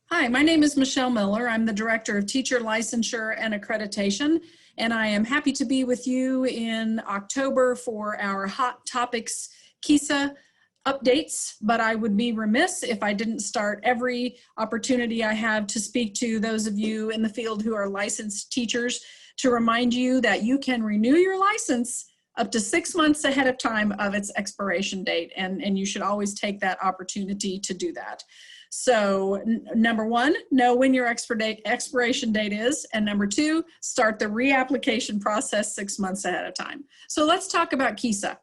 Hi, my name is Michelle Miller. I'm the Director of Teacher Licensure and Accreditation, and I am happy to be with you in October for our Hot Topics KISA updates, but I would be remiss if I didn't start every opportunity I have to speak to those of you in the field who are licensed teachers to remind you that you can renew your license up to 6 months ahead of time of its expiration date, and you should always take that opportunity to do that. So number one, know when your expiration date is, and number two, start the reapplication process 6 months ahead of time. So let's talk about KISA.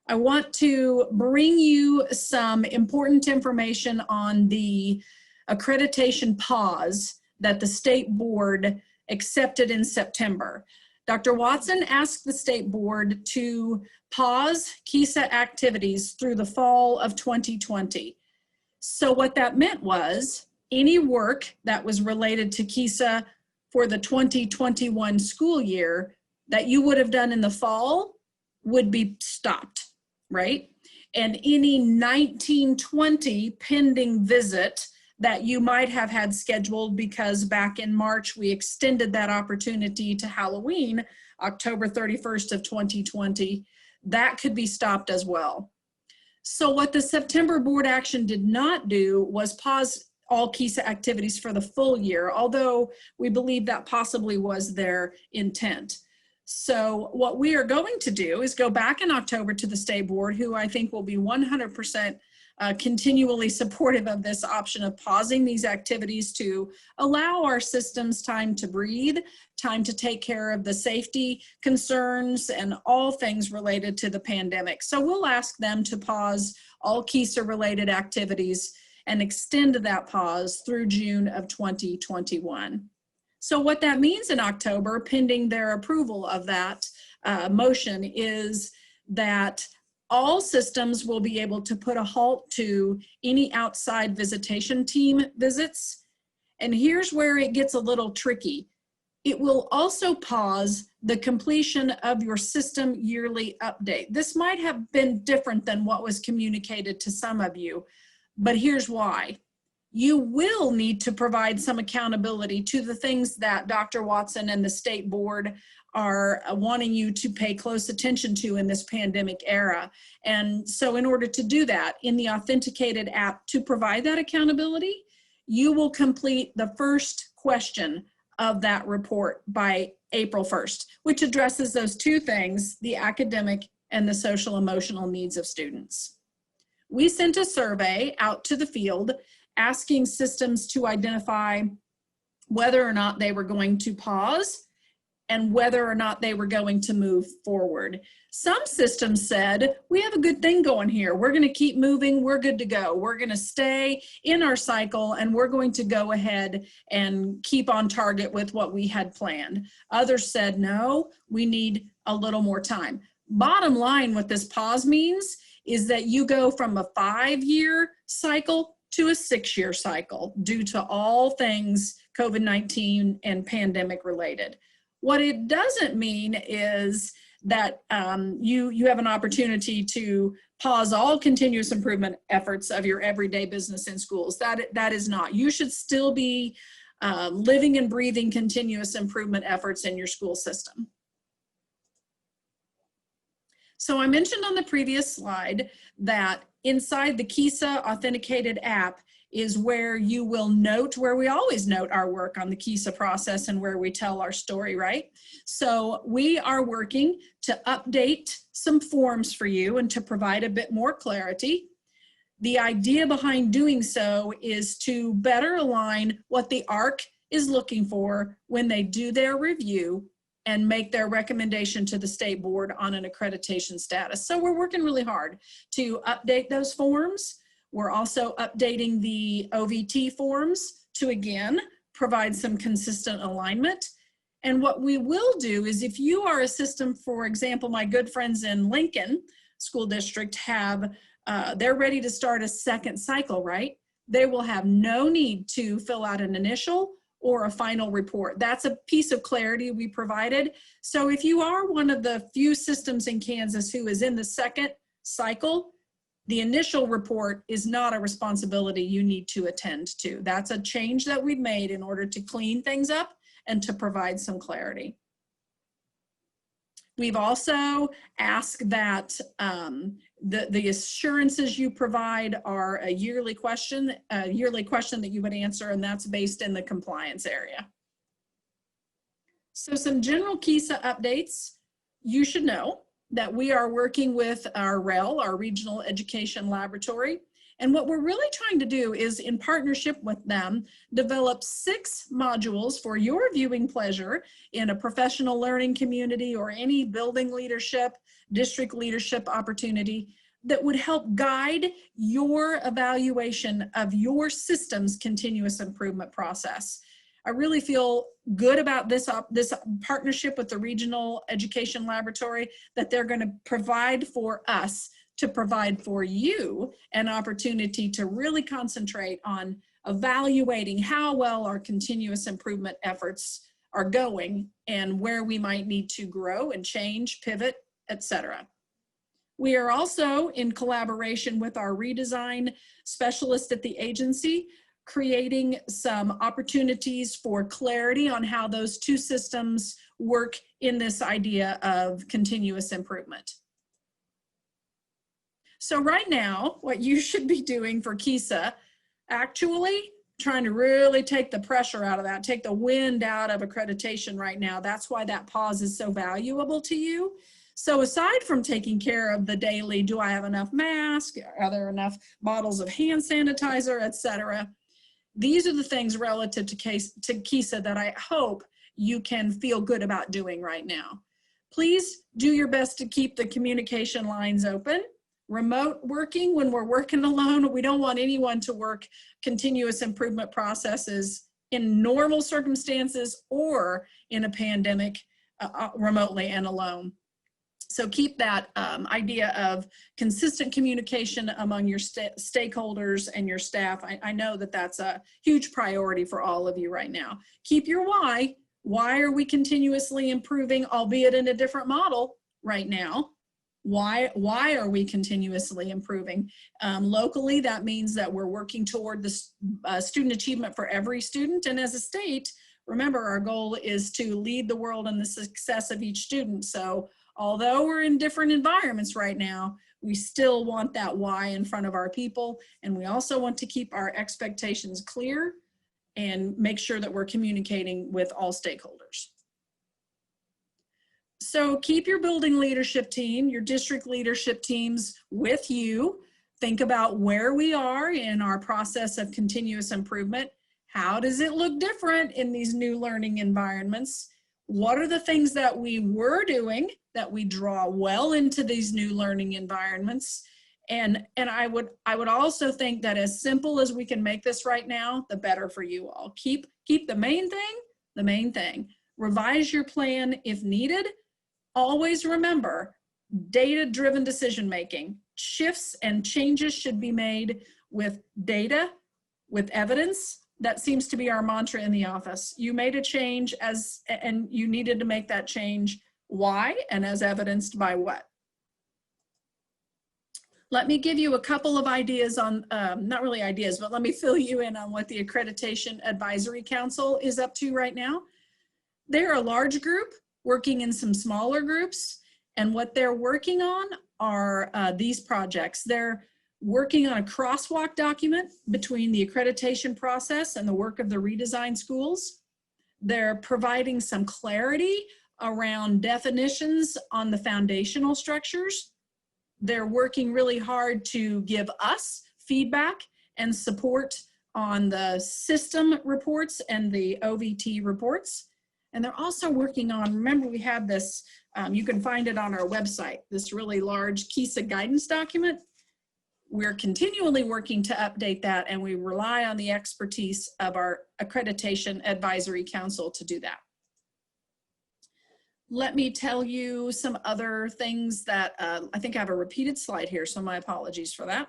I want to bring you some important information on the accreditation pause that the state board accepted in September. Dr. Watson asked the state board to pause KISA activities through the fall of 2020. So what that meant was any work that was related to KISA for the 2021 school year that you would have done in the fall would be stopped, right? And any 1920 pending visit that you might have had scheduled, because back in March we extended that opportunity to Halloween, October 31st of 2020, that could be stopped as well. So what the September board action did not do was pause all KISA activities for the full year, although we believe that possibly was their intent. So what we are going to do is go back in October to the state board, who I think will be 100% continually supportive of this option of pausing these activities to allow our systems time to breathe, time to take care of the safety concerns and all things related to the pandemic. So we'll ask them to pause all KISA related activities and extend that pause through June of 2021. So what that means in October, pending their approval of that motion, is that all systems will be able to put a halt to any outside visitation team visits. And here's where it gets a little tricky. It will also pause the completion of your system yearly update. This might have been different than what was communicated to some of you, but here's why. You will need to provide some accountability to the things that Dr. Watson and the state board are wanting you to pay close attention to in this pandemic era. And so in order to do that, in the authenticated app to provide that accountability, you will complete the first question of that report by April 1st, which addresses those two things, the academic and the social emotional needs of students. We sent a survey out to the field asking systems to identify whether or not they were going to pause and whether or not they were going to move forward. Some systems said, we have a good thing going here. We're gonna keep moving, we're good to go. We're gonna stay in our cycle and we're going to go ahead and keep on target with what we had planned. Others said, no, we need a little more time. Bottom line, what this pause means is that you go from a 5-year cycle to a 6-year cycle due to all things COVID-19 and pandemic related. What it doesn't mean is that you have an opportunity to pause all continuous improvement efforts of your everyday business in schools. That is not. You should still be living and breathing continuous improvement efforts in your school system. So I mentioned on the previous slide that inside the KISA authenticated app is where you will note, where we always note our work on the KISA process and where we tell our story, right? So we are working to update some forms for you and to provide a bit more clarity. The idea behind doing so is to better align what the ARC is looking for when they do their review and make their recommendation to the state board on an accreditation status. So we're working really hard to update those forms. We're also updating the OVT forms to, again, provide some consistent alignment. And what we will do is, if you are a system, for example, my good friends in Lincoln School District have, they're ready to start a second cycle, right? They will have no need to fill out an initial or a final report. That's a piece of clarity we provided. So if you are one of the few systems in Kansas who is in the second cycle, The initial report is not a responsibility you need to attend to. That's a change that we've made in order to clean things up and to provide some clarity. We've also asked that the assurances you provide are a yearly question that you would answer, and that's based in the compliance area. So some general KISA updates. You should know that we are working with our REL, our Regional Education Laboratory. And what we're really trying to do is, in partnership with them, develop 6 modules for your viewing pleasure in a professional learning community or any building leadership, district leadership opportunity that would help guide your evaluation of your system's continuous improvement process. I really feel good about this partnership with the Regional Education Laboratory, that they're going to provide for us to provide for you an opportunity to really concentrate on evaluating how well our continuous improvement efforts are going and where we might need to grow and change, pivot, etc. We are also, in collaboration with our redesign specialist at the agency, creating some opportunities for clarity on how those 2 systems work in this idea of continuous improvement. So right now, what you should be doing for KISA, actually trying to really take the pressure out of that, take the wind out of accreditation right now. That's why that pause is so valuable to you. So aside from taking care of the daily, do I have enough masks? Are there enough bottles of hand sanitizer, etc.? These are the things relative to KISA that I hope you can feel good about doing right now. Please do your best to keep the communication lines open. Remote working, when we're working alone, we don't want anyone to work continuous improvement processes in normal circumstances or in a pandemic remotely and alone. So keep that idea of consistent communication among your stakeholders and your staff. I know that that's a huge priority for all of you right now. Keep your why. Why are we continuously improving, albeit in a different model right now? Why are we continuously improving? Locally, that means that we're working toward the student achievement for every student. And as a state, remember, our goal is to lead the world in the success of each student. So although we're in different environments right now, we still want that why in front of our people. And we also want to keep our expectations clear and make sure that we're communicating with all stakeholders. So keep your building leadership team, your district leadership teams with you. Think about where we are in our process of continuous improvement. How does it look different in these new learning environments? What are the things that we were doing that we draw well into these new learning environments? And I would also think that as simple as we can make this right now, the better for you all. Keep the main thing. Revise your plan if needed. Always remember, data-driven decision-making. Shifts and changes should be made with data, with evidence. That seems to be our mantra in the office. You made a change and you needed to make that change. Why? And as evidenced by what? Let me give you a couple of ideas on, not really ideas, but let me fill you in on what the Accreditation Advisory Council is up to right now. They're a large group working in some smaller groups, and what they're working on are these projects. They're working on a crosswalk document between the accreditation process and the work of the redesign schools. They're providing some clarity around definitions on the foundational structures. They're working really hard to give us feedback and support on the system reports and the OVT reports. And they're also working on, remember we have this, you can find it on our website, this really large KISA guidance document. We're continually working to update that, and we rely on the expertise of our Accreditation Advisory Council to do that. Let me tell you some other things that, I think I have a repeated slide here, so my apologies for that.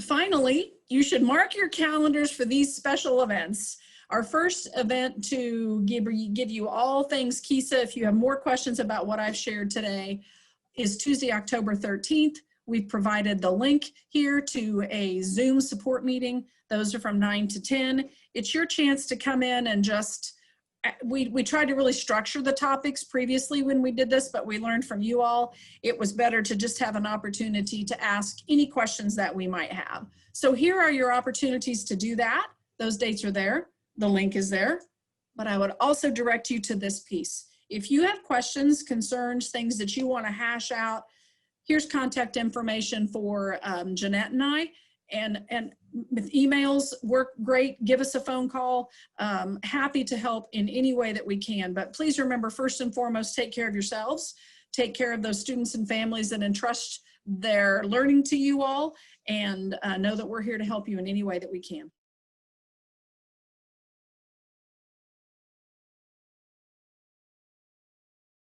Finally, you should mark your calendars for these special events. Our first event to give you all things KISA, if you have more questions about what I've shared today, is Tuesday, October 13th. We've provided the link here to a Zoom support meeting. Those are from 9 to 10. It's your chance to come in and just, we tried to really structure the topics previously when we did this, but we learned from you all, it was better to just have an opportunity to ask any questions that we might have. So here are your opportunities to do that. Those dates are there. The link is there, but I would also direct you to this piece. If you have questions, concerns, things that you want to hash out, here's contact information for Jeanette and I, and with emails work great. Give us a phone call. Happy to help in any way that we can. But please remember, first and foremost, take care of yourselves. Take care of those students and families that entrust their learning to you all, and know that we're here to help you in any way that we can.